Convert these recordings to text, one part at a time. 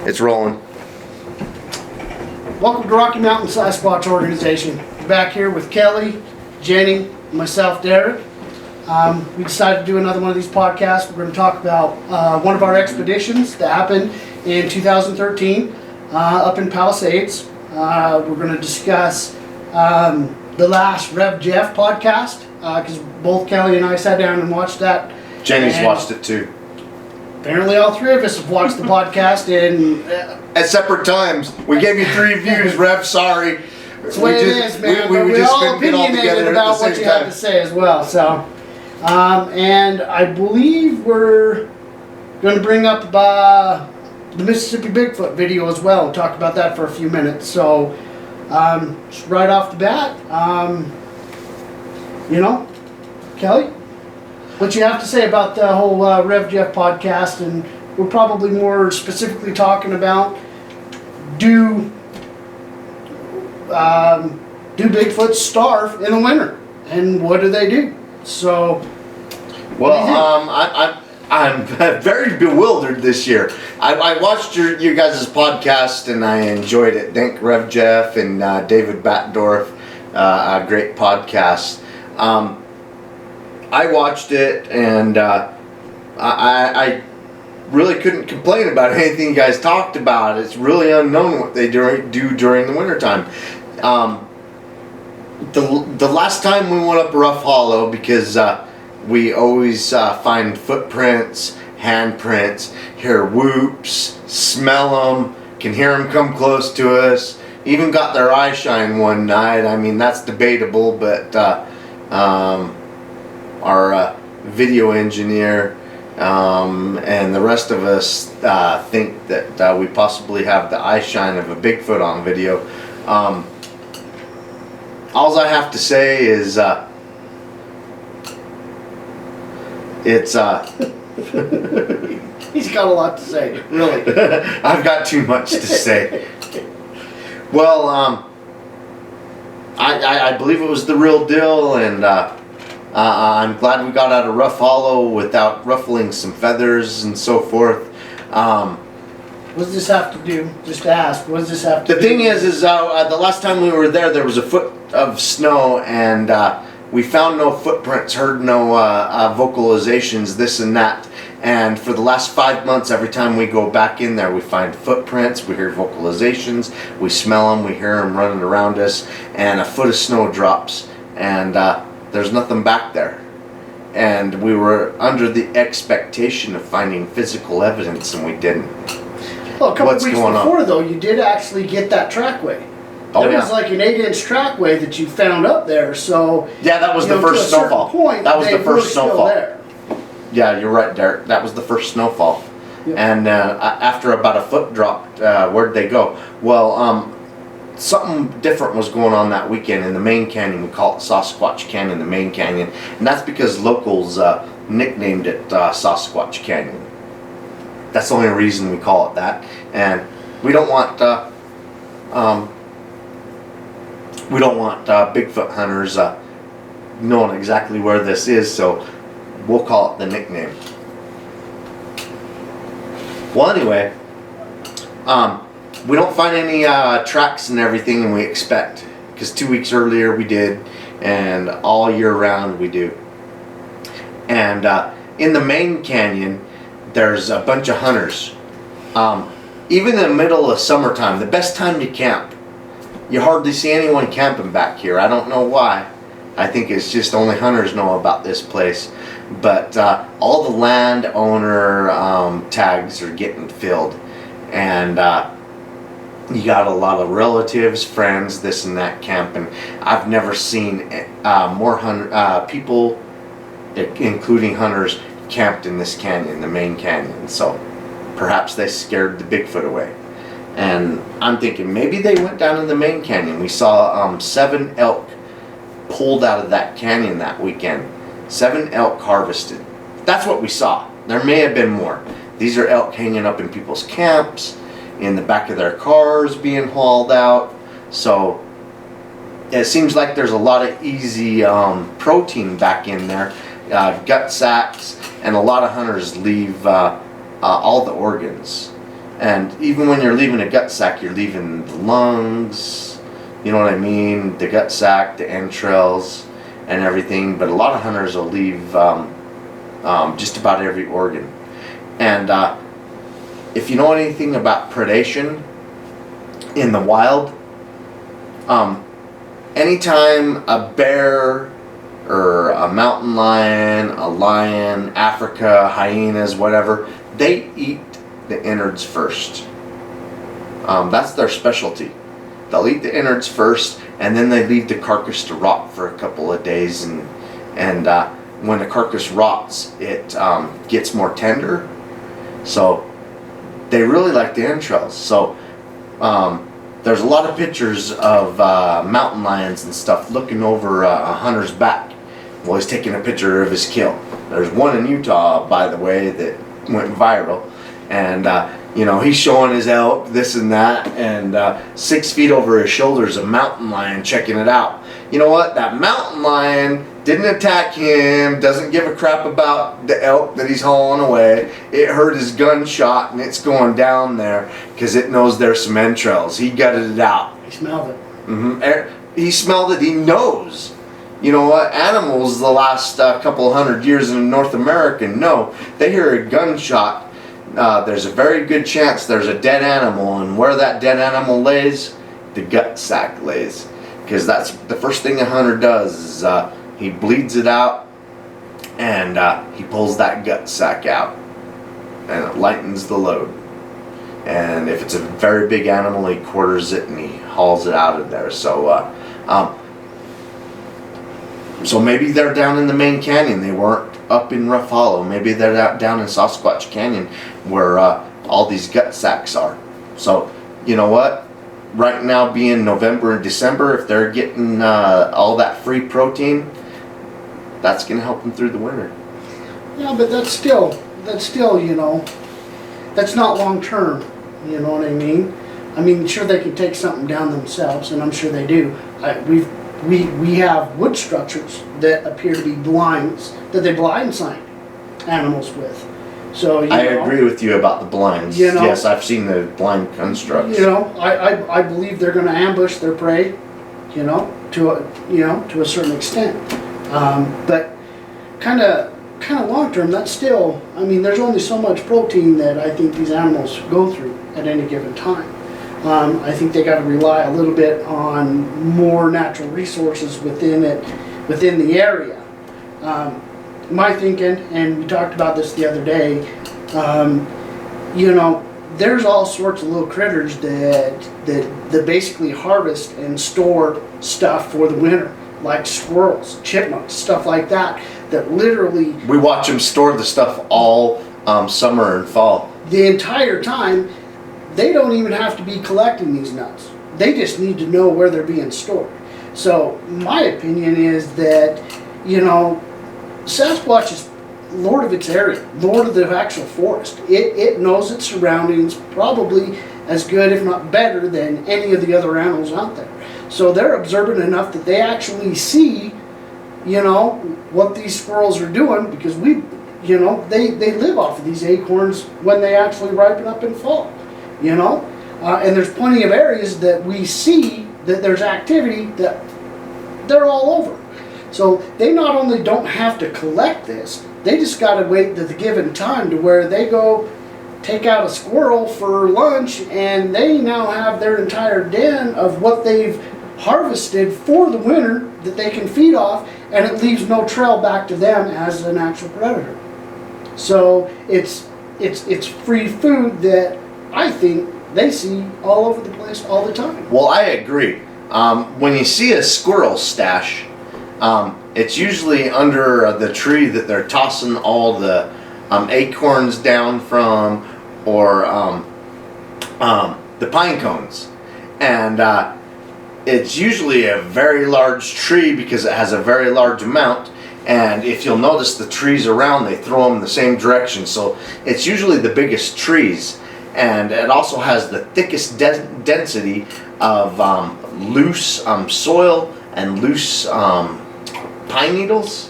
It's rolling. Welcome to Rocky Mountain Sasquatch Organization. We're back here with Kelly, Jenny, and myself, Derek. We decided to do another one of these podcasts. We're going to talk about one of our expeditions that happened in 2013 up in Palisades. We're going to discuss the last Rev.Jeff podcast because both Kelly and I sat down and watched that. Jenny's watched it too. Apparently all three of us have watched the podcast in at separate times. We gave you 3 views, Rev, sorry. That's the way it is, man. We but just all couldn't get all opinionated together about at the what same you had time. to say as well. So, and I believe we're going to bring up the Mississippi Bigfoot video as well. Talk about that for a few minutes. So, just right off the bat, Kelly, what you have to say about the whole Rev.Jeff podcast, and we're probably more specifically talking about do Bigfoot starve in the winter, and what do they do? So, well, I'm very bewildered this year. I watched your guys' podcast and I enjoyed it. Thank Rev.Jeff and David Batdorf, a great podcast. I watched it and I really couldn't complain about anything you guys talked about. It's really unknown what they do during the wintertime. The last time we went up Rough Hollow, because we always find footprints, handprints, hear whoops, smell them, can hear them come close to us. Even got their eye shine one night. I mean, that's debatable, but our video engineer and the rest of us think that we possibly have the eye shine of a Bigfoot on video. All I have to say is it's he's got a lot to say, really. I've got too much to say. Well, I believe it was the real deal, and I'm glad we got out of Rough Hollow without ruffling some feathers and so forth. What does this have to do? Just to ask, what does this have to do? The thing is the last time we were there was a foot of snow, and we found no footprints, heard no vocalizations, this and that. And for the last 5 months, every time we go back in there, we find footprints, we hear vocalizations, we smell them, we hear them running around us, and a foot of snow drops, and there's nothing back there. And we were under the expectation of finding physical evidence, and we didn't. Well, a couple What's weeks going on? before, though, you did actually get that trackway. Oh, There yeah. was like an 8-inch trackway that you found up there, so... Yeah, that was the first to a certain snowfall. point, That was they the were first still snowfall. there. Yeah, you're right, Derek. That was the first snowfall. Yep. And after about a foot dropped, where'd they go? Well, something different was going on that weekend in the main canyon. We call it Sasquatch Canyon, the main canyon. And that's because locals nicknamed it Sasquatch Canyon. That's the only reason we call it that. And we don't want Bigfoot hunters knowing exactly where this is, so we'll call it the nickname. Well, anyway, we don't find any tracks and everything, and we expect, because 2 weeks earlier we did, and all year round we do. And in the main canyon, there's a bunch of hunters. Even in the middle of summertime, the best time to camp, you hardly see anyone camping back here. I don't know why. I think it's just only hunters know about this place. But all the landowner tags are getting filled. And you got a lot of relatives, friends, this and that camping. I've never seen more people, including hunters, camped in this canyon, the main canyon. So perhaps they scared the Bigfoot away. And I'm thinking maybe they went down in the main canyon. We saw 7 elk pulled out of that canyon that weekend. 7 elk harvested. That's what we saw. There may have been more. These are elk hanging up in people's camps, in the back of their cars being hauled out. So it seems like there's a lot of easy protein back in there. Gut sacks, and a lot of hunters leave all the organs. And even when you're leaving a gut sac, you're leaving the lungs, you know what I mean, the gut sac, the entrails, and everything. But a lot of hunters will leave just about every organ. And if you know anything about predation in the wild, anytime a bear or a mountain lion, Africa, hyenas, whatever, they eat the innards first. That's their specialty. They'll eat the innards first, and then they leave the carcass to rot for a couple of days. And when the carcass rots, it gets more tender. So they really like the entrails. So there's a lot of pictures of mountain lions and stuff looking over a hunter's back while he's taking a picture of his kill. There's one in Utah, by the way, that went viral. And you know, he's showing his elk, this and that, and 6 feet over his shoulder is a mountain lion checking it out. You know what? That mountain lion didn't attack him, doesn't give a crap about the elk that he's hauling away. It heard his gunshot and it's going down there because it knows there's some entrails. He gutted it out. He smelled it. He smelled it, he knows. You know what? Animals the last couple hundred years in North America know. They hear a gunshot. There's a very good chance there's a dead animal, and where that dead animal lays, the gut sac lays. Because that's the first thing a hunter does is he bleeds it out and he pulls that gut sac out, and it lightens the load. And if it's a very big animal, he quarters it and he hauls it out of there. So so maybe they're down in the main canyon. They weren't up in Rough Hollow. Maybe they're down in Sasquatch Canyon where all these gut sacs are. So you know what? Right now, being November and December, if they're getting all that free protein, that's going to help them through the winter. Yeah, but that's still, you know, that's not long term. You know what I mean? I mean, sure, they can take something down themselves, and I'm sure they do. We have wood structures that appear to be blinds that they blindside animals with. So I agree with you about the blinds. You know, yes, I've seen the blind constructs. You know, I believe they're going to ambush their prey. You know, to a certain extent. But kind of long term, that's still. I mean, there's only so much protein that I think these animals go through at any given time. I think they got to rely a little bit on more natural resources within the area. My thinking, and we talked about this the other day, you know, there's all sorts of little critters that basically harvest and store stuff for the winter, like squirrels, chipmunks, stuff like that, that literally... We watch them store the stuff all summer and fall. The entire time. They don't even have to be collecting these nuts. They just need to know where they're being stored. So my opinion is that, you know, Sasquatch is lord of its area, lord of the actual forest. It knows its surroundings probably as good, if not better, than any of the other animals out there. So they're observant enough that they actually see, you know, what these squirrels are doing, because they live off of these acorns when they actually ripen up in fall. You know, and there's plenty of areas that we see that there's activity that they're all over. So they not only don't have to collect this, they just got to wait to the given time to where they go take out a squirrel for lunch, and they now have their entire den of what they've harvested for the winter that they can feed off, and it leaves no trail back to them as an actual predator. So it's free food that I think they see all over the place all the time. Well, I agree. When you see a squirrel stash, it's usually under the tree that they're tossing all the acorns down from, or the pine cones. And it's usually a very large tree because it has a very large amount. And if you'll notice, the trees around, they throw them in the same direction. So it's usually the biggest trees. And it also has the thickest density of loose soil and loose pine needles,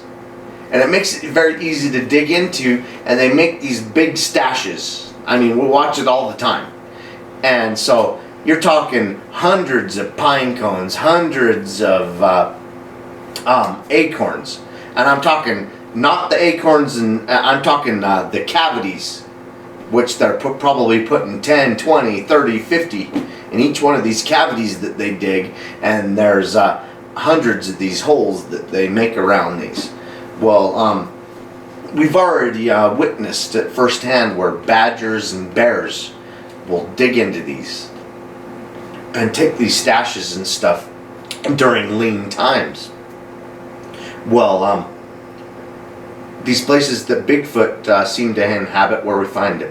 and it makes it very easy to dig into, and they make these big stashes. I mean, we watch it all the time. And so you're talking hundreds of pine cones, hundreds of acorns. And I'm talking not the acorns, and I'm talking the cavities, which they're probably putting 10, 20, 30, 50 in each one of these cavities that they dig. And there's hundreds of these holes that they make around these. Well, we've already witnessed it firsthand where badgers and bears will dig into these and take these stashes and stuff during lean times. Well, these places that Bigfoot seem to inhabit, where we find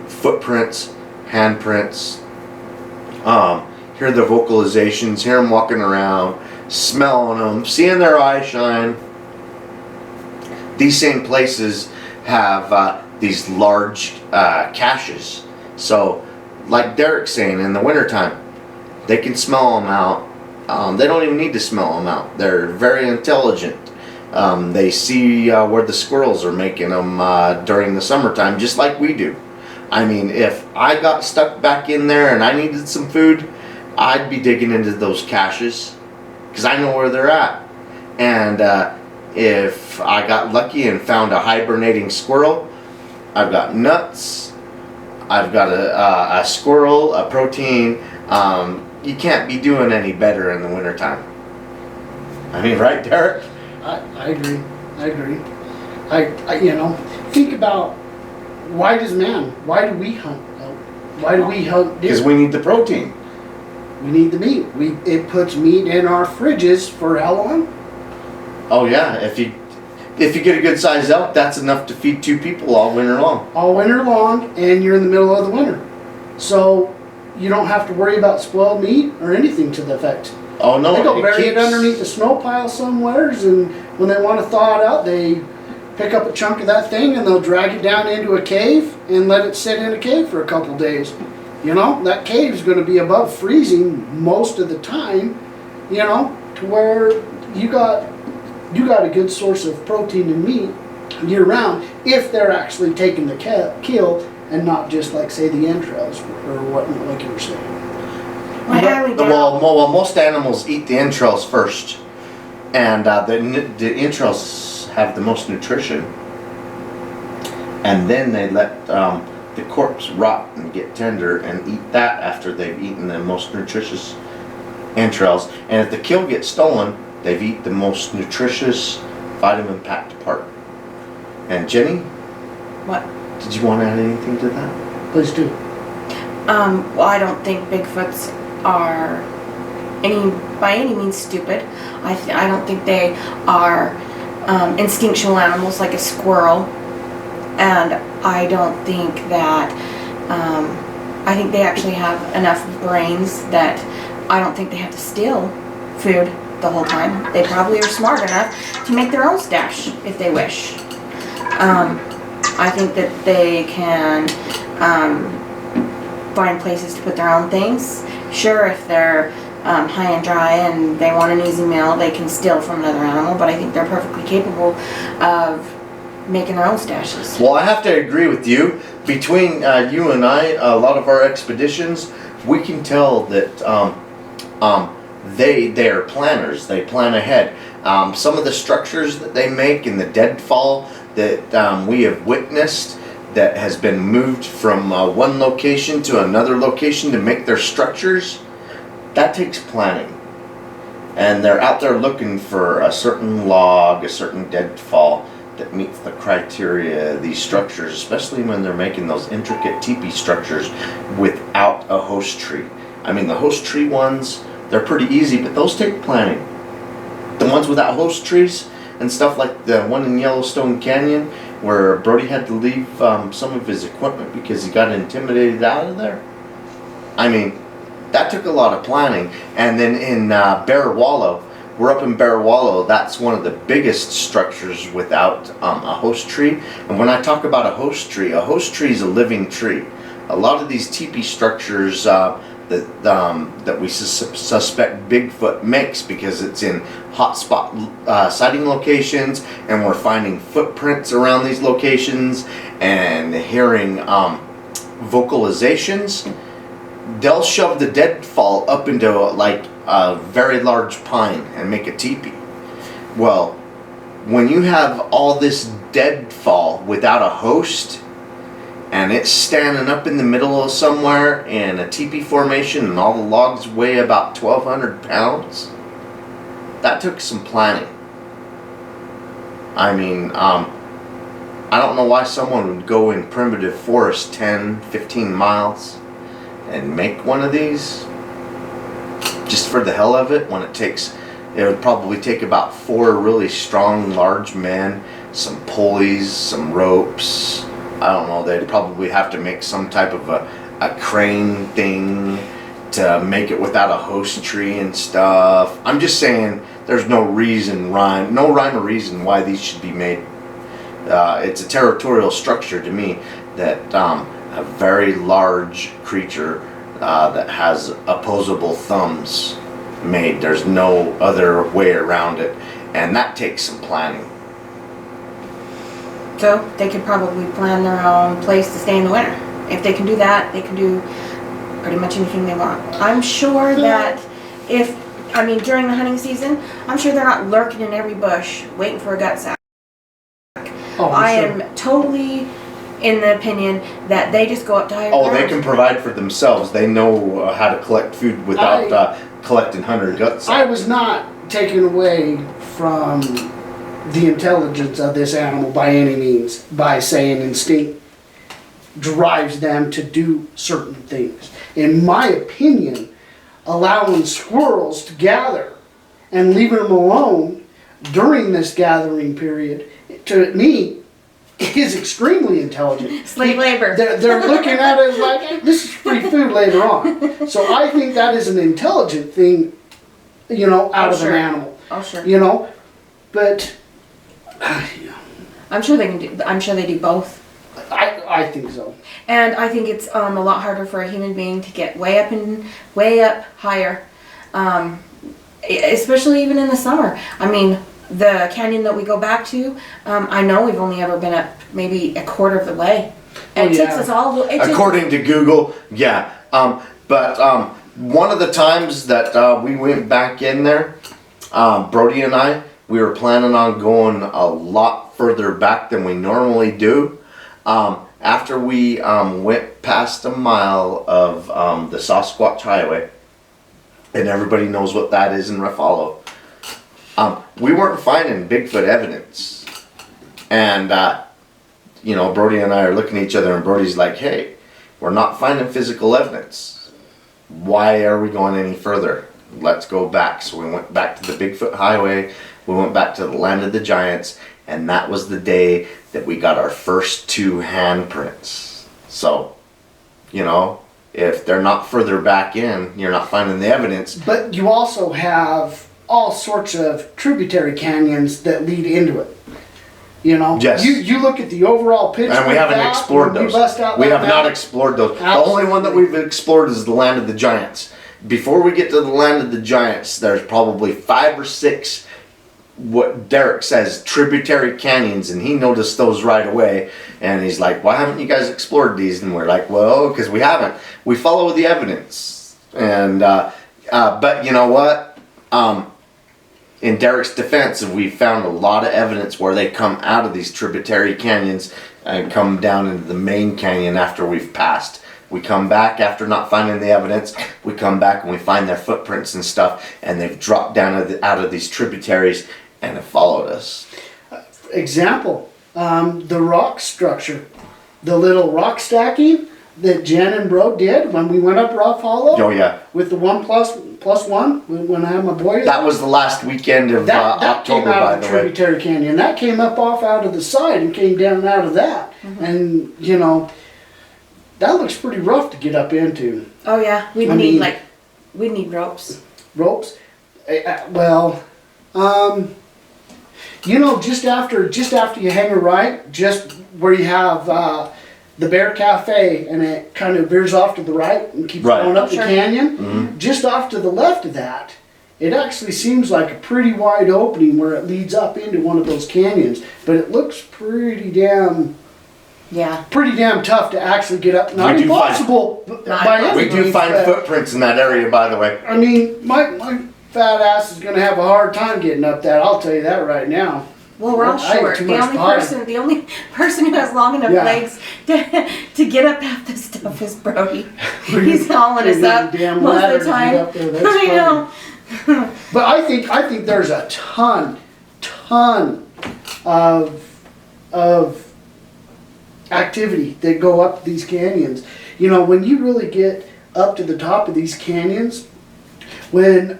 footprints, handprints, hear the vocalizations, hear them walking around, smelling them, seeing their eyes shine. These same places have these large caches. So, like Derek's saying, in the wintertime, they can smell them out. They don't even need to smell them out. They're very intelligent. They see where the squirrels are making them during the summertime, just like we do. I mean, if I got stuck back in there and I needed some food, I'd be digging into those caches because I know where they're at. And if I got lucky and found a hibernating squirrel, I've got nuts, I've got a squirrel, a protein. You can't be doing any better in the wintertime. I mean, right, Derek? I agree. I you know, think about, why do we hunt? Why do we hunt deer? Because we need the protein. We need the meat. It puts meat in our fridges for how long? Oh yeah, if you get a good sized elk, that's enough to feed 2 people all winter long. All winter long, and you're in the middle of the winter. So you don't have to worry about spoiled meat or anything to the effect. Oh no, they go bury it underneath the snow pile somewheres, and when they want to thaw it out, they pick up a chunk of that thing and they'll drag it down into a cave and let it sit in a cave for a couple days. You know, that cave is going to be above freezing most of the time, you know, to where you got a good source of protein and meat year round, if they're actually taking the kill and not just, like, say, the entrails or what, like you were saying. Well, most animals eat the entrails first, and the entrails have the most nutrition, and then they let the corpse rot and get tender and eat that after they've eaten the most nutritious entrails. And if the kill gets stolen, they've eaten the most nutritious, vitamin-packed part. And Jenny? What? Did you want to add anything to that? Please do. Well, I don't think Bigfoots are by any means stupid. I don't think they are instinctual animals like a squirrel, and I don't think that I think they actually have enough brains that I don't think they have to steal food the whole time. They probably are smart enough to make their own stash if they wish. I think that they can find places to put their own things. Sure, if they're high and dry and they want an easy meal, they can steal from another animal, but I think they're perfectly capable of making their own stashes. Well, I have to agree with you. Between you and I, a lot of our expeditions, we can tell that they are planners. They plan ahead. Some of the structures that they make in the deadfall that we have witnessed that has been moved from one location to another location to make their structures, that takes planning. And they're out there looking for a certain log, a certain deadfall that meets the criteria of these structures, especially when they're making those intricate teepee structures without a host tree. I mean, the host tree ones, they're pretty easy, but those take planning. The ones without host trees and stuff like the one in Yellowstone Canyon, where Brody had to leave some of his equipment because he got intimidated out of there. I mean, that took a lot of planning. And then in Bear Wallow, we're up in Bear Wallow, that's one of the biggest structures without a host tree. And when I talk about a host tree is a living tree. A lot of these teepee structures that we suspect Bigfoot makes, because it's in hotspot sighting locations, and we're finding footprints around these locations and hearing vocalizations. they'll shove the deadfall up into like a very large pine and make a teepee. Well, when you have all this deadfall without a host, and it's standing up in the middle of somewhere in a teepee formation, and all the logs weigh about 1,200 pounds, that took some planning. I mean, I don't know why someone would go in primitive forest 10, 15 miles and make one of these just for the hell of it, when it would probably take about 4 really strong, large men, some pulleys, some ropes. I don't know, they'd probably have to make some type of a crane thing to make it without a host tree and stuff. I'm just saying, there's no rhyme or reason why these should be made. It's a territorial structure to me that a very large creature that has opposable thumbs made. There's no other way around it, and that takes some planning. So they could probably plan their own place to stay in the winter. If they can do that, they can do pretty much anything they want. I'm sure that during the hunting season, I'm sure they're not lurking in every bush waiting for a gut sack. Oh, I am am totally in the opinion that they just go up to higher ground. They can provide for themselves. They know how to collect food without collecting hunter guts. I was not taken away from the intelligence of this animal by any means by saying instinct drives them to do certain things. In my opinion, allowing squirrels to gather and leaving them alone during this gathering period, to me, is extremely intelligent. Slave labor. They're looking at it like, this is free food later on. So I think that is an intelligent thing, out of an animal. Oh, sure. But I'm sure they can do. I'm sure they do both. I think so. And I think it's a lot harder for a human being to get way up higher, especially even in the summer. I mean, the canyon that we go back to, I know we've only ever been up maybe a quarter of the way. And it takes us all. According to Google, yeah. But one of the times that we went back in there, Brody and I, we were planning on going a lot further back than we normally do. After we went past a mile of the Sasquatch Highway, and everybody knows what that is in Ruffalo, we weren't finding Bigfoot evidence. And, Brody and I are looking at each other, and Brody's like, hey, we're not finding physical evidence. Why are we going any further? Let's go back. So we went back to the Bigfoot Highway, we went back to the land of the giants, and that was the day that we got our first 2 handprints. So, if they're not further back in, you're not finding the evidence. But you also have all sorts of tributary canyons that lead into it. Yes. You look at the overall picture. And we haven't explored those. We have not explored those. Absolutely. The only one that we've explored is the land of the giants. Before we get to the land of the giants, there's probably 5 or 6, what Derek says, tributary canyons, and he noticed those right away. And he's like, why haven't you guys explored these? And we're like, well, because we haven't. We follow the evidence. And but you know what? In Derek's defense, we found a lot of evidence where they come out of these tributary canyons and come down into the main canyon after we've passed. We come back after not finding the evidence. We come back and we find their footprints and stuff, and they've dropped down out of these tributaries and have followed us. Example, the rock structure, the little rock stacking that Jen and Bro did when we went up Rough Hollow. Oh yeah. With the 1+1 when I had my boy. That was the last weekend of that October, came out by of the the way. tributary canyon. That came up off out of the side and came down out of that. Mm-hmm. And that looks pretty rough to get up into. Oh yeah, we'd need ropes. Ropes? Just after you hang a right, just where you have the Bear Cafe, and it kind of veers off to the right and keeps Right. going up Sure. the canyon. Mm-hmm. Just off to the left of that, it actually seems like a pretty wide opening where it leads up into one of those canyons. But it looks pretty damn Yeah. pretty damn tough to actually get up. Not We do impossible by any We do means, find but, footprints in that area, by the way. I mean, my fat ass is gonna have a hard time getting up that. I'll tell you that right now. Well, we're all I ate short. too The much only pie. person who has long enough Yeah. legs to get up half this stuff is Brody. He's hauling us Bring up the damn most of ladder the to get time. up there. That's I know. But I think there's a ton of activity that go up these canyons. You know, when you really get up to the top of these canyons, when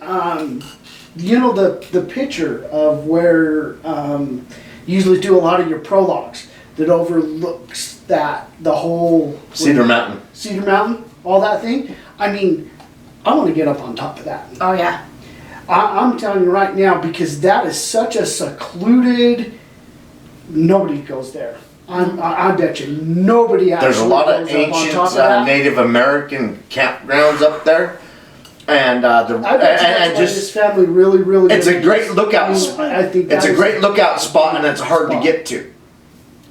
you know the picture of where you usually do a lot of your prologues that overlooks the whole Cedar Mountain. Cedar Mountain, all that thing. I mean, I want to get up on top of that. Oh yeah. I'm telling you right now, because that is such a secluded. Nobody goes there. I bet you nobody actually There's a lot of goes up on ancient top of that. Native American campgrounds up there, and I bet you that's why this family really. it's a great lookout. I think It's that a is- great lookout spot, and it's hard to get to,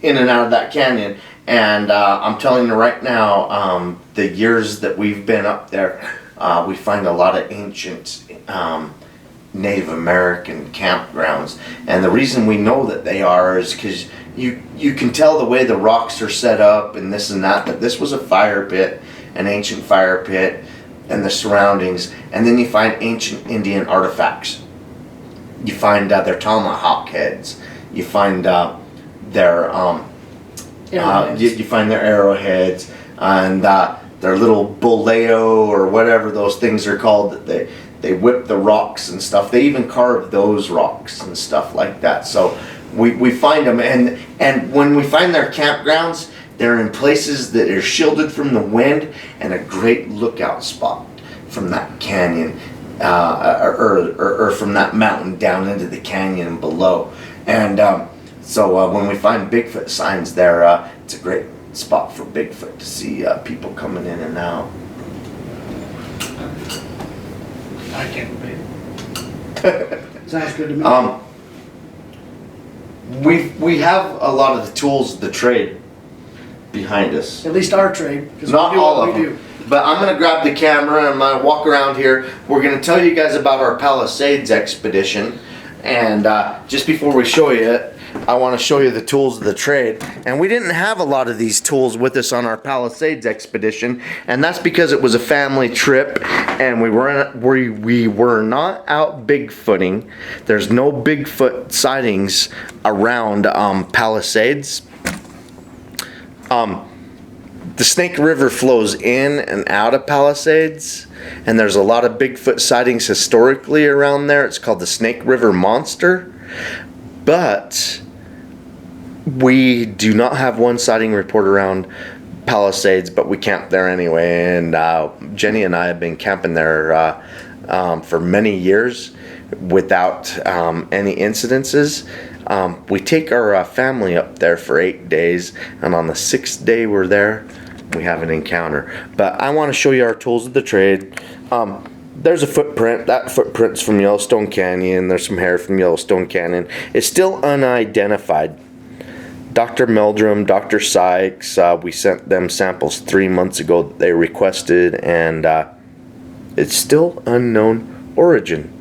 in and out of that canyon. And I'm telling you right now, the years that we've been up there, we find a lot of ancient Native American campgrounds. And the reason we know that they are is because you can tell the way the rocks are set up and this and that this was a fire pit, an ancient fire pit, and the surroundings. And then you find ancient Indian artifacts. You find their tomahawk heads. You find their Arrowheads. you find their arrowheads and their little boleo or whatever those things are called that they whip the rocks and stuff. They even carve those rocks and stuff like that. So we find them, and when we find their campgrounds, they're in places that are shielded from the wind and a great lookout spot from that canyon or from that mountain down into the canyon below. And so when we find Bigfoot signs there, it's a great spot for Bigfoot to see people coming in and out. I can't believe it. Sounds good to me. We have a lot of the tools of the trade behind us. At least our trade. 'Cause Not we do all what of we them. do. But I'm going to grab the camera and I'm going to walk around here. We're going to tell you guys about our Palisades expedition. And just before we show you it, I want to show you the tools of the trade. And we didn't have a lot of these tools with us on our Palisades expedition. And that's because it was a family trip and we were not out Bigfooting. There's no Bigfoot sightings around Palisades. The Snake River flows in and out of Palisades, and there's a lot of Bigfoot sightings historically around there. It's called the Snake River Monster, but we do not have one sighting report around Palisades, but we camp there anyway, and Jenny and I have been camping there for many years without any incidences. We take our family up there for 8 days, and on the 6th day we're there, we have an encounter. But I want to show you our tools of the trade. There's a footprint. That footprint's from Yellowstone Canyon. There's some hair from Yellowstone Canyon. It's still unidentified. Dr. Meldrum, Dr. Sykes, we sent them samples 3 months ago that they requested, and it's still unknown origin.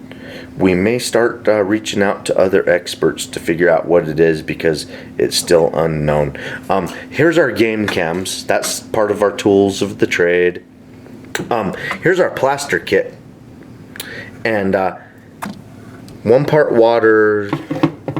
We may start reaching out to other experts to figure out what it is because it's still unknown. Here's our game cams. That's part of our tools of the trade. Here's our plaster kit. And 1 part water,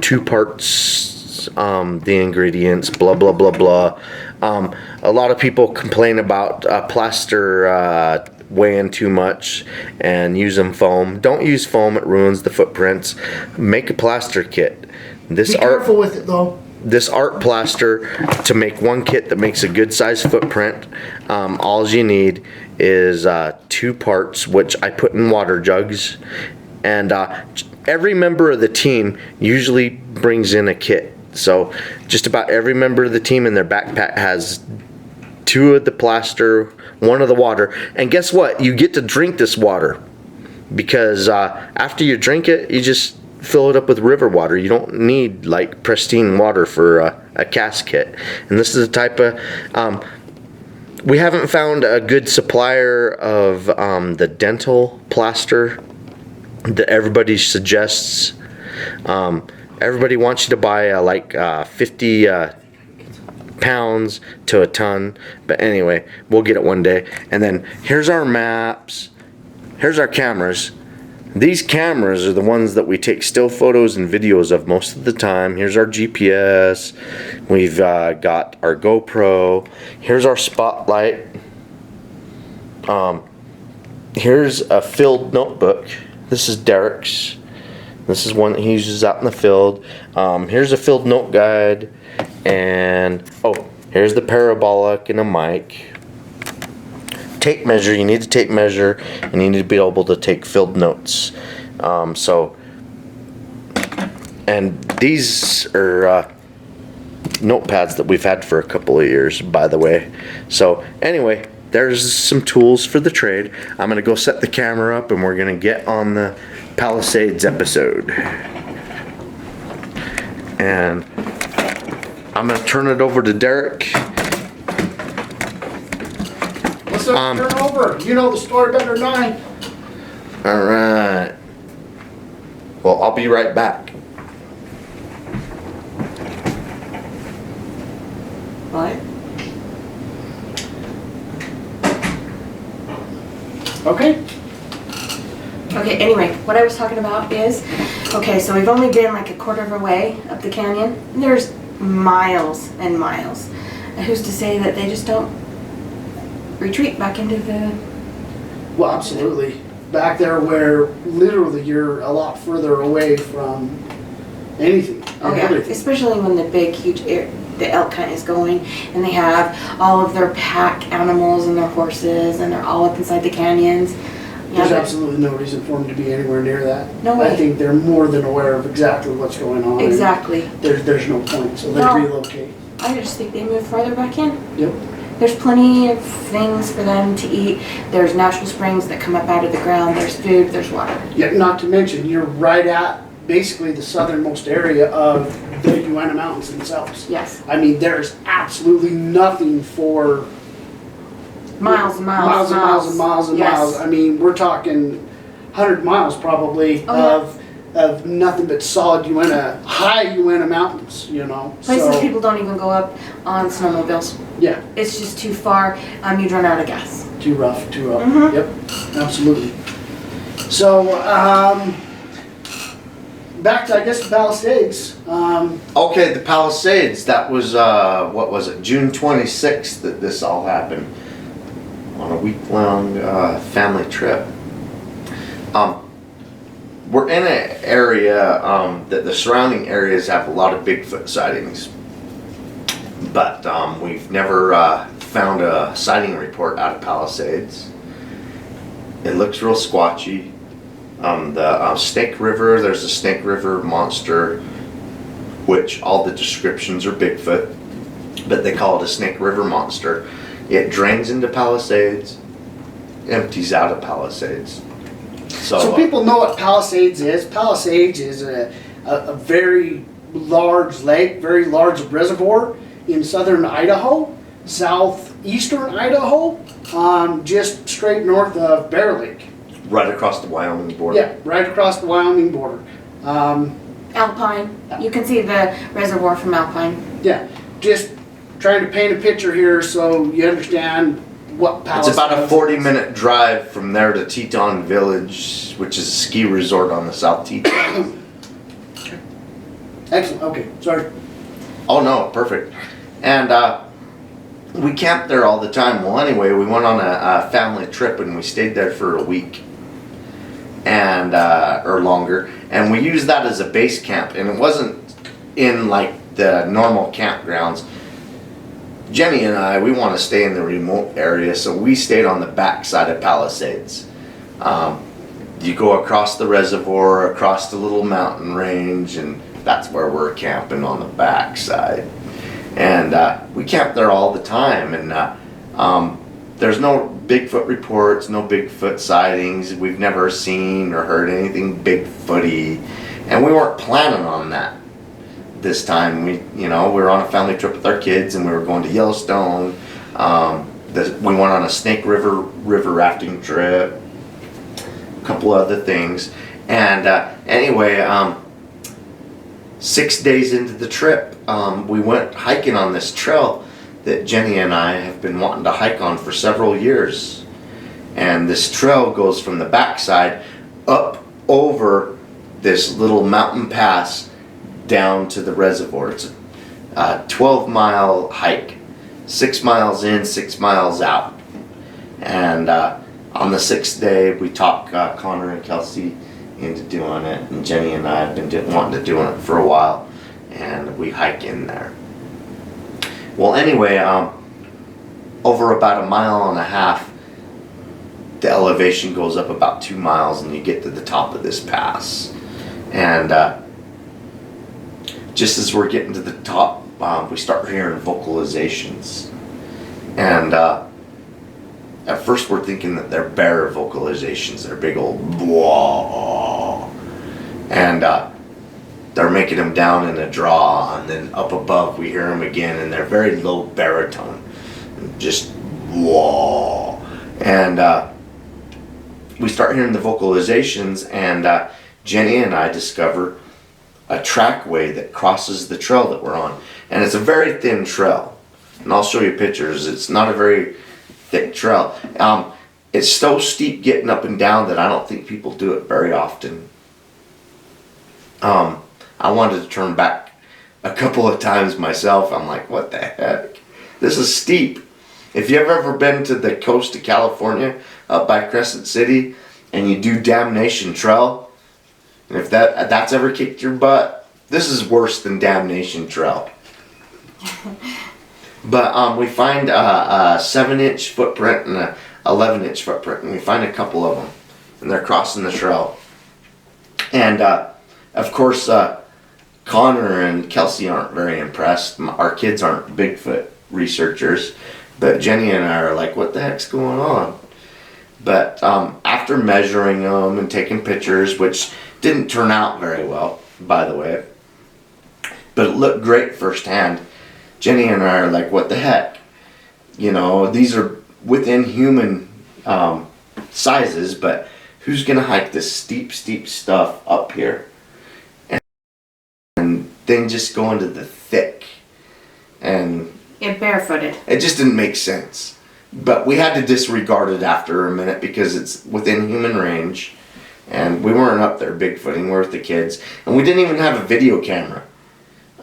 2 parts the ingredients, blah, blah, blah, blah. A lot of people complain about plaster weighing too much and using foam. Don't use foam, it ruins the footprints. Make a plaster kit. Be careful with it though. This art plaster, to make 1 kit that makes a good size footprint, all you need is 2 parts, which I put in water jugs, and every member of the team usually brings in a kit. So just about every member of the team in their backpack has 2 of the plaster, 1 of the water, and guess what? You get to drink this water because after you drink it, you just fill it up with river water. You don't need like pristine water for a cast kit. And this is a type of we haven't found a good supplier of the dental plaster that everybody suggests. Everybody wants you to buy like 50 pounds to a ton, but anyway, we'll get it one day. And then here's our maps, here's our cameras. These cameras are the ones that we take still photos and videos of most of the time. Here's our GPS. We've got our GoPro. Here's our spotlight. Here's a filled notebook. This is Derek's. This is one that he uses out in the field. Here's a field note guide. And, oh, here's the parabolic and a mic. Tape measure, you need to tape measure, and you need to be able to take field notes. And these are notepads that we've had for a couple of years, by the way. So, anyway, there's some tools for the trade. I'm going to go set the camera up, and we're going to get on the Palisades episode. And I'm going to turn it over to Derek. What's up, turn over? You know the story better than I. Alright. Well, I'll be right back. What? Okay. Okay, anyway, what I was talking about is, okay, so we've only been like a quarter of a way up the canyon, and there's miles and miles. And who's to say that they just don't retreat back into the... Well, absolutely. Back there where literally you're a lot further away from anything. Oh yeah, everything. especially when the big, huge the elk hunt is going, and they have all of their pack animals and their horses, and they're all up inside the canyons. There's absolutely no reason for them to be anywhere near that. No way. I think they're more than aware of exactly what's going on. Exactly. There's no point, so they relocate. I just think they move farther back in. Yep. There's plenty of things for them to eat. There's natural springs that come up out of the ground. There's food, there's water. Yeah, not to mention, you're right at basically the southernmost area of the Uinta Mountains themselves. Yes. I mean, there's absolutely nothing for Miles and miles and miles and miles and yes. miles. I mean, we're talking 100 miles probably of nothing but solid Uinta, high Uinta mountains, you know. Places people don't even go up on snowmobiles. Yeah. It's just too far. You'd run out of gas. Too rough. Mm-hmm. Yep, absolutely. So, back to, I guess, the Palisades. Okay, the Palisades, that was, what was it, June 26th that this all happened. On a week-long family trip. We're in an area that the surrounding areas have a lot of Bigfoot sightings. But we've never found a sighting report out of Palisades. It looks real squatchy. The Snake River, there's a Snake River monster, which all the descriptions are Bigfoot, but they call it a Snake River monster. It drains into Palisades, empties out of Palisades. So people know what Palisades is. Palisades is a very large lake, very large reservoir in southern Idaho, southeastern Idaho, just straight north of Bear Lake. Right across the Wyoming border. Yeah, right across the Wyoming border. Alpine. You can see the reservoir from Alpine. Yeah, just trying to paint a picture here so you understand what Palisades is. It's about a 40-minute drive from there to Teton Village, which is a ski resort on the South Teton. Excellent, okay, sorry. Oh no, perfect. And we camped there all the time. Well, anyway, we went on a family trip and we stayed there for a week. And or longer, and we used that as a base camp, and it wasn't in like the normal campgrounds. Jenny and I, we want to stay in the remote area, so we stayed on the back side of Palisades. You go across the reservoir, across the little mountain range, and that's where we're camping, on the back side. And we camp there all the time, and there's no Bigfoot reports, no Bigfoot sightings. We've never seen or heard anything Bigfooty. And we weren't planning on that this time. We were on a family trip with our kids, and we were going to Yellowstone. We went on a Snake River rafting trip, a couple other things. And anyway, 6 days into the trip, we went hiking on this trail that Jenny and I have been wanting to hike on for several years. And this trail goes from the backside up over this little mountain pass down to the reservoir. It's a 12-mile hike, 6 miles in, 6 miles out. And on the 6th day, we talked Connor and Kelsey into doing it, and Jenny and I have been wanting to do it for a while, and we hike in there. Well, anyway, over about 1.5 miles, the elevation goes up about 2 miles, and you get to the top of this pass. And just as we're getting to the top, we start hearing vocalizations. And at first we're thinking that they're bear vocalizations. They're big old whoa. And they're making them down in a draw, and then up above we hear them again, and they're very low baritone, just whoa. And we start hearing the vocalizations, and Jenny and I discover a trackway that crosses the trail that we're on, and it's a very thin trail, and I'll show you pictures. It's not a very thick trail. It's so steep getting up and down that I don't think people do it very often. I wanted to turn back a couple of times myself. I'm like, what the heck? This is steep. If you've ever been to the coast of California, up by Crescent City, and you do Damnation Trail, and if that's ever kicked your butt, this is worse than Damnation Trail. But we find a 7-inch footprint and a 11-inch footprint, and we find a couple of them, and they're crossing the trail. And of course, Connor and Kelsey aren't very impressed. Our kids aren't Bigfoot researchers, but Jenny and I are like, what the heck's going on? But after measuring them and taking pictures, which didn't turn out very well, by the way, but it looked great firsthand, Jenny and I are like, what the heck? These are within human sizes, but who's going to hike this steep stuff up here? And then just go into the thick. And It barefooted. it just didn't make sense. But we had to disregard it after a minute because it's within human range. And we weren't up there Bigfooting, we're with the kids. And we didn't even have a video camera.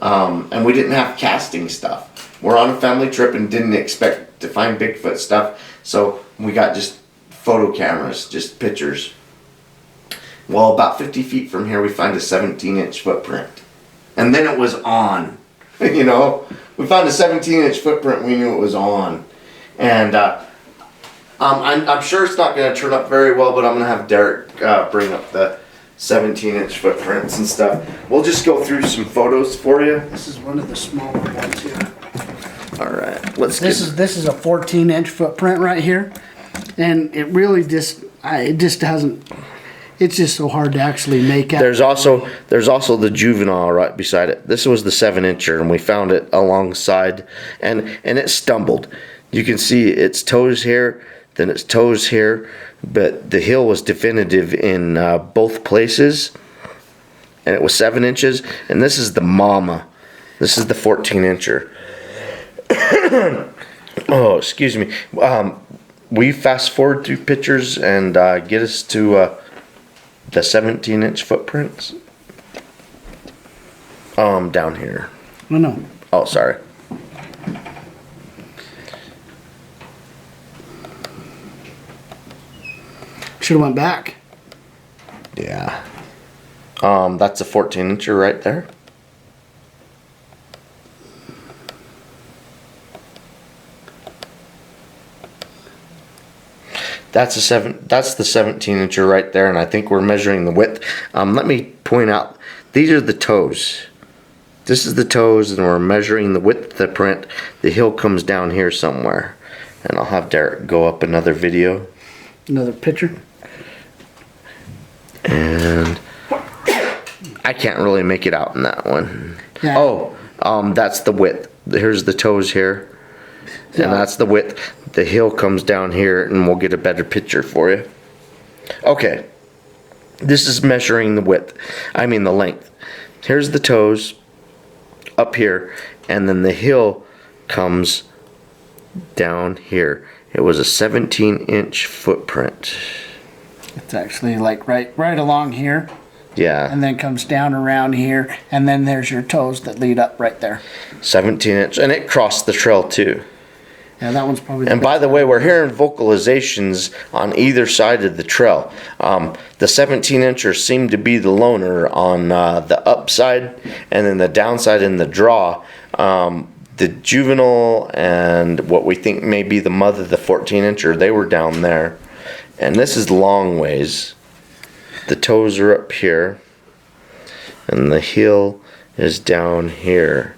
And we didn't have casting stuff. We're on a family trip and didn't expect to find Bigfoot stuff. So we got just photo cameras, just pictures. Well, about 50 feet from here, we find a 17-inch footprint. And then it was on. We found a 17-inch footprint, we knew it was on. And I'm sure it's not going to turn up very well, but I'm going to have Derek bring up the 17-inch footprints and stuff. We'll just go through some photos for you. This is one of the smaller ones here. All right, let's. This is a 14-inch footprint right here, and it really it just hasn't. It's just so hard to actually make out. There's also the juvenile right beside it. This was the 7-incher, and we found it alongside, and it stumbled. You can see its toes here, then its toes here, but the heel was definitive in both places, and it was 7 inches. And this is the mama. This is the 14-incher. Oh, excuse me. We fast forward through pictures and get us to the 17-inch footprints. Down here. Oh, no. Oh, sorry. Should have went back. Yeah. That's a 14-incher right there. That's the 17-incher right there, and I think we're measuring the width. Let me point out, these are the toes. This is the toes, and we're measuring the width of the print. The heel comes down here somewhere, and I'll have Derek go up another video. Another picture. And I can't really make it out in that one. Yeah. Oh, that's the width. Here's the toes here. Yeah. And that's the width. The heel comes down here, and we'll get a better picture for you. Okay. This is measuring the width. I mean the length. Here's the toes up here, and then the heel comes down here. It was a 17-inch footprint. It's actually like right along here, Yeah. and then comes down around here, and then there's your toes that lead up right there. 17-inch, and it crossed the trail too. Yeah, that one's probably. And by the way, we're hearing vocalizations on either side of the trail. The 17-incher seemed to be the loner on the upside, and then the downside in the draw. The juvenile and what we think may be the mother, the 14-incher, they were down there. And this is long ways. The toes are up here, and the heel is down here.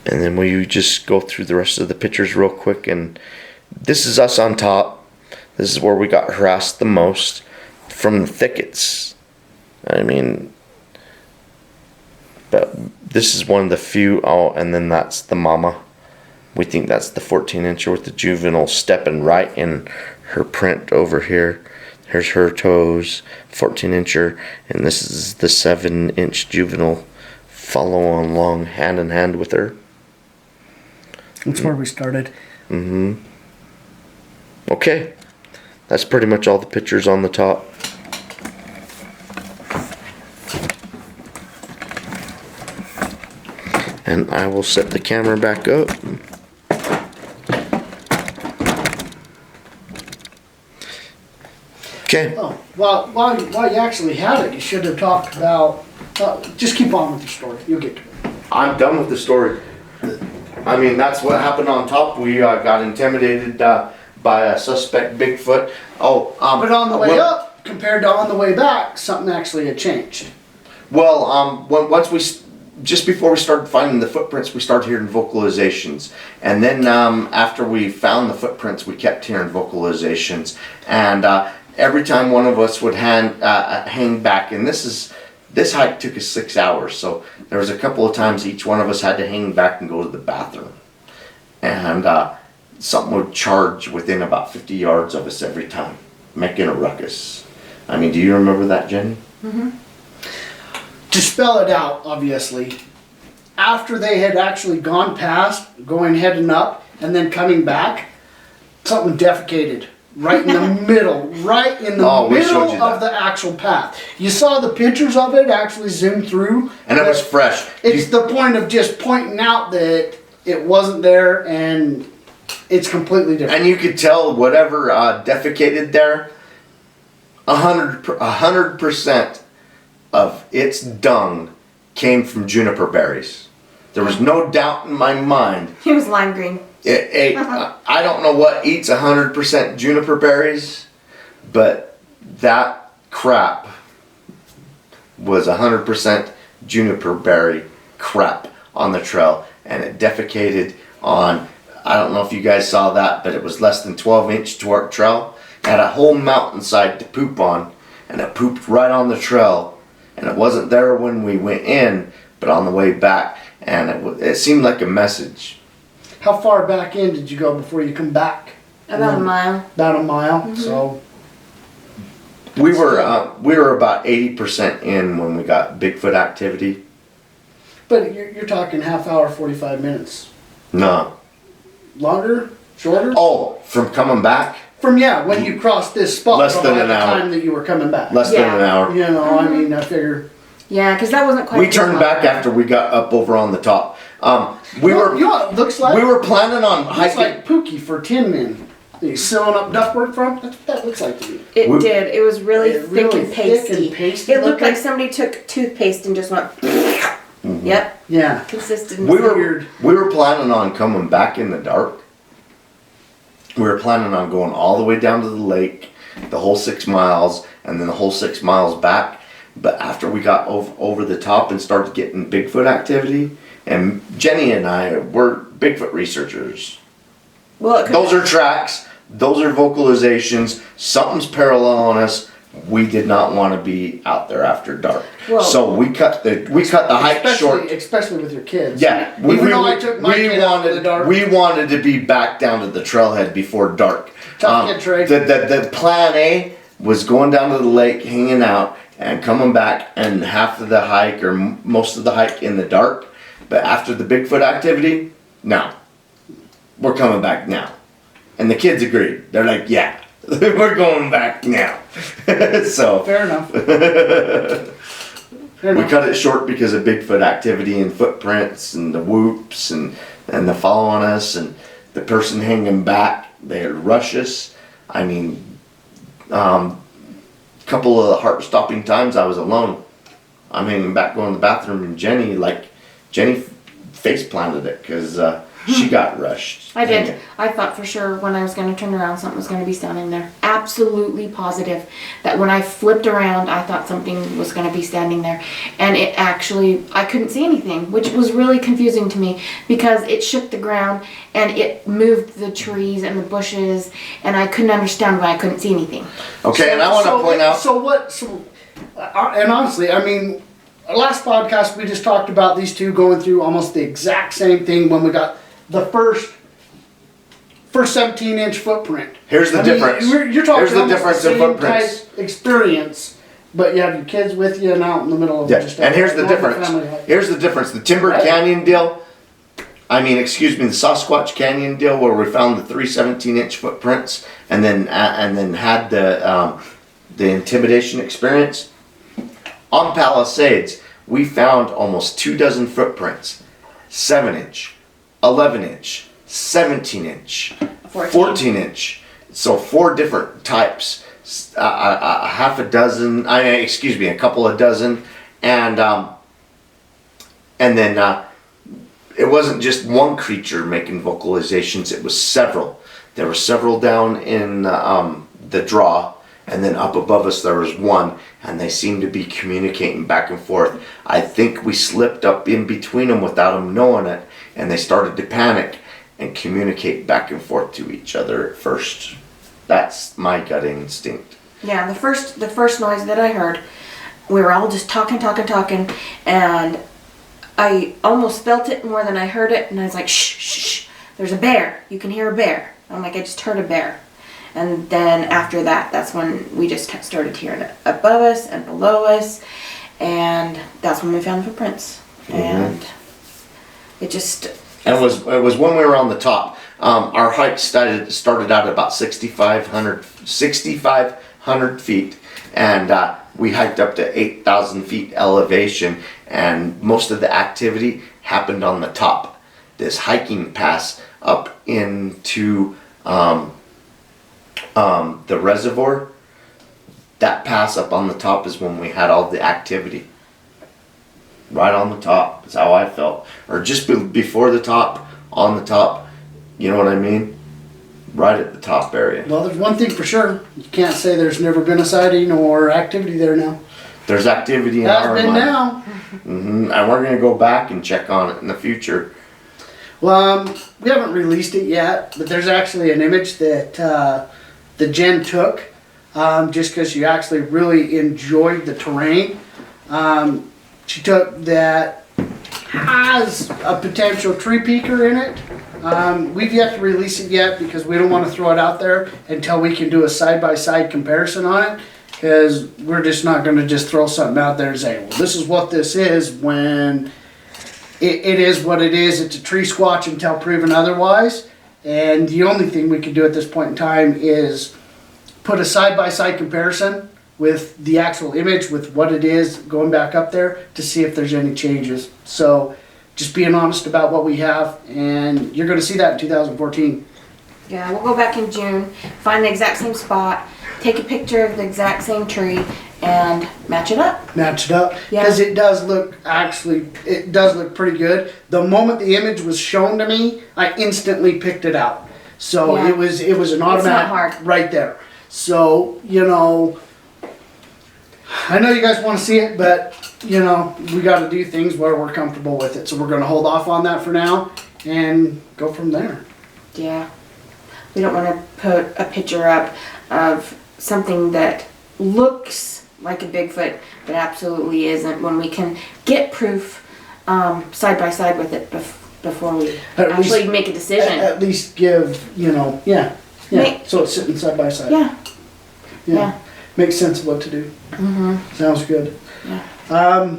And then will you just go through the rest of the pictures real quick? And this is us on top. This is where we got harassed the most from the thickets. I mean, but this is one of the few. Oh, and then that's the mama. We think that's the 14-incher with the juvenile stepping right in her print over here. Here's her toes, 14-incher, and this is the 7-inch juvenile following along hand in hand with her. That's where we started. Mm-hmm. Okay. That's pretty much all the pictures on the top. And I will set the camera back up. Okay. Oh, well, while you actually had it, you should have talked about. Just keep on with your story. You'll get to it. I'm done with the story. I mean, that's what happened on top. We got intimidated by a suspect Bigfoot. Oh, But on the way up, compared to on the way back, something actually had changed. Well, once just before we started finding the footprints, we started hearing vocalizations, and then after we found the footprints, we kept hearing vocalizations, and every time one of us would hang back, and this hike took us 6 hours, so there was a couple of times each one of us had to hang back and go to the bathroom, and something would charge within about 50 yards of us every time, making a ruckus. I mean, do you remember that, Jenny? Mm-hmm. To spell it out, obviously, after they had actually gone past, heading up, and then coming back, something defecated right in the middle, middle of the actual path. You saw the pictures of it actually zoom through. And it was fresh. It's the point of just pointing out that it wasn't there and it's completely different. And you could tell whatever defecated there, 100% of its dung came from juniper berries. There was no doubt in my mind. He was lime green. It ate, I don't know what eats 100% juniper berries, but that crap was 100% juniper berry crap on the trail, and it defecated on, I don't know if you guys saw that, but it was less than 12-inch trail. It had a whole mountainside to poop on, and it pooped right on the trail, and it wasn't there when we went in, but on the way back, and it seemed like a message. How far back in did you go before you come back? About a mile. About a mile. Mm-hmm. So We were about 80% in when we got Bigfoot activity. but you're talking half hour, 45 minutes. No. Longer? Shorter? Oh, from coming back? From when you crossed this spot. Less than an the hour. time that you were coming back. Less than an hour. You know, I mean, I figure. Yeah, because that wasn't quite. We turned back after we got up over on the top. We were it looks like. we were planning on Looks hiking. like Pookie for Tin Men. He's sewing up duckwork from. That's what that looks like to me. It We- did. It was really thick Really and thick pasty. and pasty It looked looking. like somebody took toothpaste and just went. Yep. Yeah. Consistency. We were planning on coming back in the dark. We were planning on going all the way down to the lake, the whole 6 miles, and then the whole 6 miles back. But after we got over the top and started getting Bigfoot activity, and Jenny and I were Bigfoot researchers. Well, it could Those are tracks. those are vocalizations. Something's paralleling us. We did not want to be out there after dark. Well, so we cut the hike short. Especially with your kids. Yeah. Even though I took my kid out in the dark. We wanted to be back down to the trailhead before dark. Tough kid, Trey. The plan A was going down to the lake, hanging out, and coming back, and half of the hike or most of the hike in the dark. But after the Bigfoot activity, no. We're coming back now. And the kids agreed. They're like, yeah, we're going back now. So Fair enough. we cut it short because of Bigfoot activity and footprints and the whoops and the following us and the person hanging back. They had rush us. I mean, couple of heart-stopping times I was alone. I'm hanging back going to the bathroom and Jenny face planted it because she got rushed. I did. I thought for sure when I was going to turn around, something was going to be standing there. Absolutely positive that when I flipped around, I thought something was going to be standing there. And it actually, I couldn't see anything, which was really confusing to me because it shook the ground and it moved the trees and the bushes, and I couldn't understand why I couldn't see anything. Okay, and I want to point out. And honestly, I mean, last podcast we just talked about these two going through almost the exact same thing when we got the first 17-inch footprint. Here's the difference. You're talking Here's the difference in footprints. type experience, but you have your kids with you and out in the middle of just. And here's the difference. Here's the difference. The Timber Canyon deal. The Sasquatch Canyon deal, where we found the 3 17-inch footprints, and then had the intimidation experience. On Palisades, we found almost 24 footprints, 7-inch, 11-inch, 17-inch, 14-inch. So 4 different types, a couple of dozen, and then it wasn't just one creature making vocalizations. It was several. There were several down in the draw, and then up above us there was one, and they seemed to be communicating back and forth. I think we slipped up in between them without them knowing it, and they started to panic and communicate back and forth to each other at first. That's my gut instinct. Yeah, the first noise that I heard, we were all just talking, and I almost felt it more than I heard it, and I was like, shh, shh, shh, there's a bear. You can hear a bear. I'm like, I just heard a bear. And then after that, that's when we just started hearing it above us and below us, and that's when we found the footprints. Mm-hmm. And it just... And it was when we were on the top. Our hike started out at about 6,500 feet, and we hiked up to 8,000 feet elevation, and most of the activity happened on the top. This hiking pass up into the reservoir, that pass up on the top is when we had all the activity. Right on the top is how I felt. Or just before the top, on the top, you know what I mean? Right at the top area. Well, there's one thing for sure. You can't say there's never been a sighting or activity there now. There's activity in our mind. Has been now. Mm-hmm. And we're going to go back and check on it in the future. Well, we haven't released it yet, but there's actually an image that Jen took just because she actually really enjoyed the terrain. She took that has a potential tree peeker in it. We've yet to release it yet because we don't want to throw it out there until we can do a side-by-side comparison on it, because we're just not going to just throw something out there and say, well, this is what this is, when it is what it is. It's a tree squatch until proven otherwise, and the only thing we can do at this point in time is put a side-by-side comparison with the actual image, with what it is going back up there, to see if there's any changes. So just being honest about what we have, and you're going to see that in 2014. Yeah, we'll go back in June, find the exact same spot, take a picture of the exact same tree, and match it up. Match it up, because it does look pretty good. The moment the image was shown to me, I instantly picked it out. So it was an automatic right there. So, I know you guys want to see it, but, we got to do things where we're comfortable with it. So we're going to hold off on that for now and go from there. Yeah. We don't want to put a picture up of something that looks like a Bigfoot, but absolutely isn't, when we can get proof side by side with it before we actually make a decision. At least give, so it's sitting side by side. Yeah. Makes sense of what to do. Mm-hmm. Sounds good. Yeah.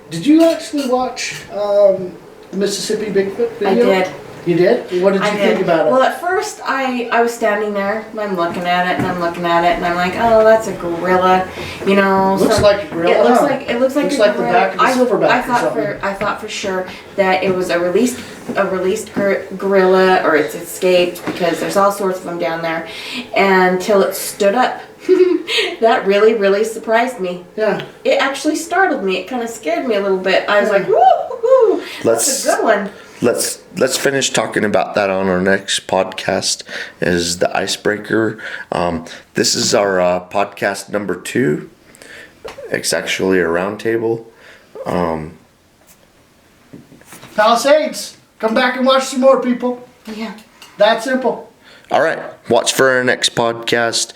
Did you actually watch the Mississippi Bigfoot video? I did. You did? What did you think about it? Well, at first I was standing there and I'm looking at it and I'm looking at it and I'm like, oh, that's a gorilla, Looks like a gorilla. It looks like a the gorilla. back of a silverback I thought for sure that it was a released gorilla, or it's escaped, because there's all sorts of them down there, until it stood up. That really surprised me. Yeah. It actually startled me. It kind of scared me a little bit. I was like, woo, that's a good one. Let's finish talking about that on our next podcast, is the icebreaker. This is our podcast number 2. It's actually a round table. Palisades. Come back and watch some more, people. Yeah. That simple. All right. Watch for our next podcast,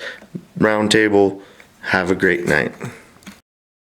round table. Have a great night.